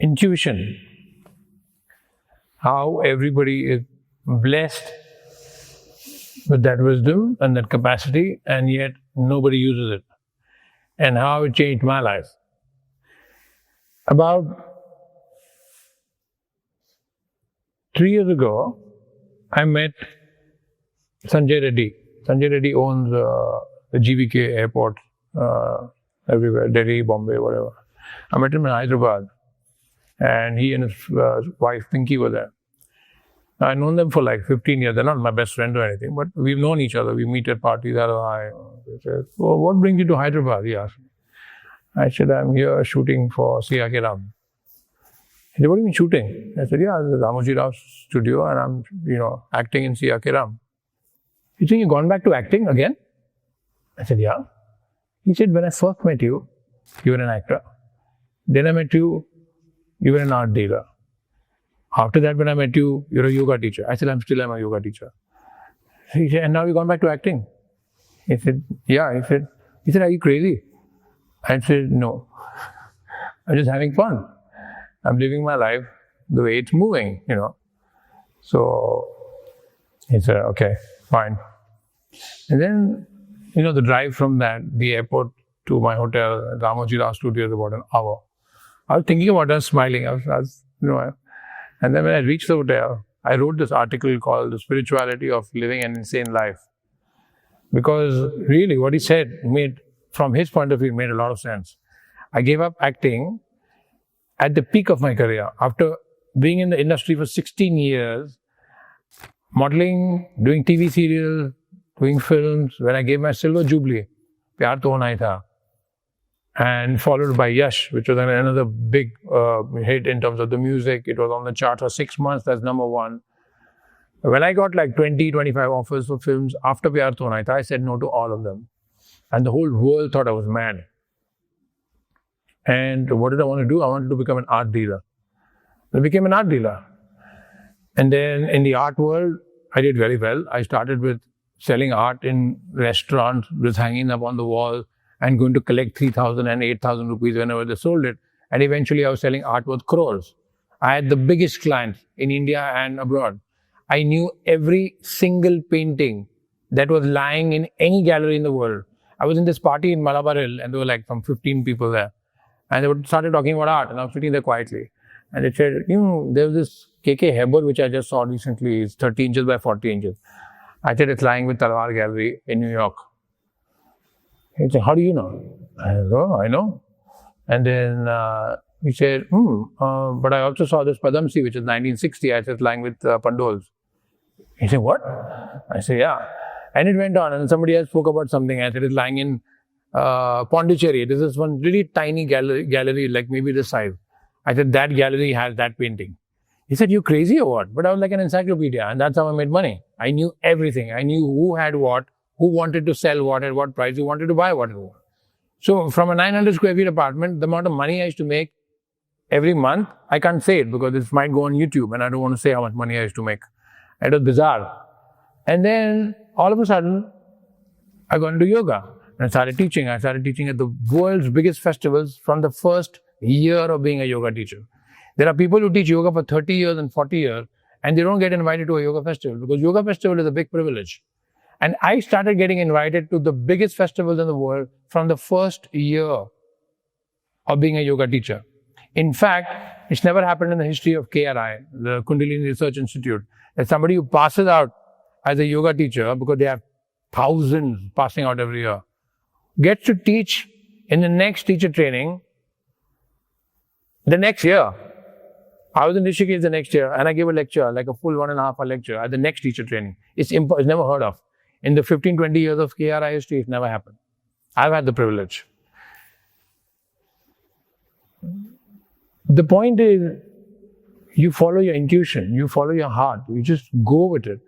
intuition, how everybody is blessed with that wisdom and that capacity, and yet nobody uses it, and how it changed my life. About 3 years ago, I met Sanjay Reddy. Sanjay Reddy owns the GVK airport everywhere, Delhi, Bombay, whatever. I met him in Hyderabad, and he and his wife Pinky were there. I've known them for like 15 years. They're not my best friend or anything, but we've known each other. We meet at parties. He said, well, what brings you to Hyderabad? He asked me. I said, I'm here shooting for C.R.K. Ram. He said, what do you mean shooting? I said, yeah, this is Ramoji Rao's studio and I'm, acting in C.R.K. Ram. You think you've gone back to acting again? I said, yeah. He said, when I first met you, you were an actor. Then I met you, you were an art dealer. After that, when I met you, you're a yoga teacher. I said, I'm a yoga teacher. He said, and now you've gone back to acting? He said, yeah. He said, are you crazy? I said, no. I'm just having fun. I'm living my life the way it's moving, So he said, okay, fine. And then, the drive from the airport to my hotel, Ramoji Rao studio, is about an hour. I was thinking about us, smiling. And then when I reached the hotel, I wrote this article called The Spirituality of Living an Insane Life. Because really what he said from his point of view, made a lot of sense. I gave up acting at the peak of my career. After being in the industry for 16 years, modeling, doing TV serials, doing films, when I gave my Silver Jubilee, Pyar To Hona Hi Tha, and followed by Yash, which was another big hit in terms of the music. It was on the chart for 6 months, that's number one. When I got like 20, 25 offers for films after Pyar To Hona Hi Tha, I said no to all of them. And the whole world thought I was mad. And what did I want to do? I wanted to become an art dealer. I became an art dealer. And then in the art world, I did very well. I started with selling art in restaurants, with hanging up on the wall and going to collect 3,000 and 8,000 rupees whenever they sold it. And eventually I was selling art worth crores. I had the biggest clients in India and abroad. I knew every single painting that was lying in any gallery in the world. I was in this party in Malabar Hill and there were like some 15 people there. And they started talking about art and I was sitting there quietly. And they said, there was this KK Hebbal which I just saw recently. It's 30 inches by 40 inches. I said, it's lying with Talwar Gallery in New York. He said, how do you know? I said, oh, I know. And then he said, but I also saw this Padamsi, which is 1960. I said, lying with Pandols. He said, what? I said, yeah. And it went on. And somebody else spoke about something. I said, it's lying in Pondicherry. This is one really tiny gallery, like maybe this size. I said, that gallery has that painting. He said, you crazy or what? But I was like an encyclopedia. And that's how I made money. I knew everything. I knew who had what, who wanted to sell what at what price, who wanted to buy what. So from a 900 square feet apartment, the amount of money I used to make every month, I can't say it because this might go on YouTube and I don't want to say how much money I used to make. It was bizarre. And then all of a sudden, I got into yoga and I started teaching. I started teaching at the world's biggest festivals from the first year of being a yoga teacher. There are people who teach yoga for 30 years and 40 years and they don't get invited to a yoga festival because yoga festival is a big privilege. And I started getting invited to the biggest festivals in the world from the first year of being a yoga teacher. In fact, it's never happened in the history of KRI, the Kundalini Research Institute, that somebody who passes out as a yoga teacher, because they have thousands passing out every year, gets to teach in the next teacher training the next year. I was in Rishikesh the next year and I gave a lecture, like a full 1.5 hour lecture at the next teacher training. It's never heard of. In the 15, 20 years of KRI history, it never happened. I've had the privilege. The point is, you follow your intuition, you follow your heart, you just go with it.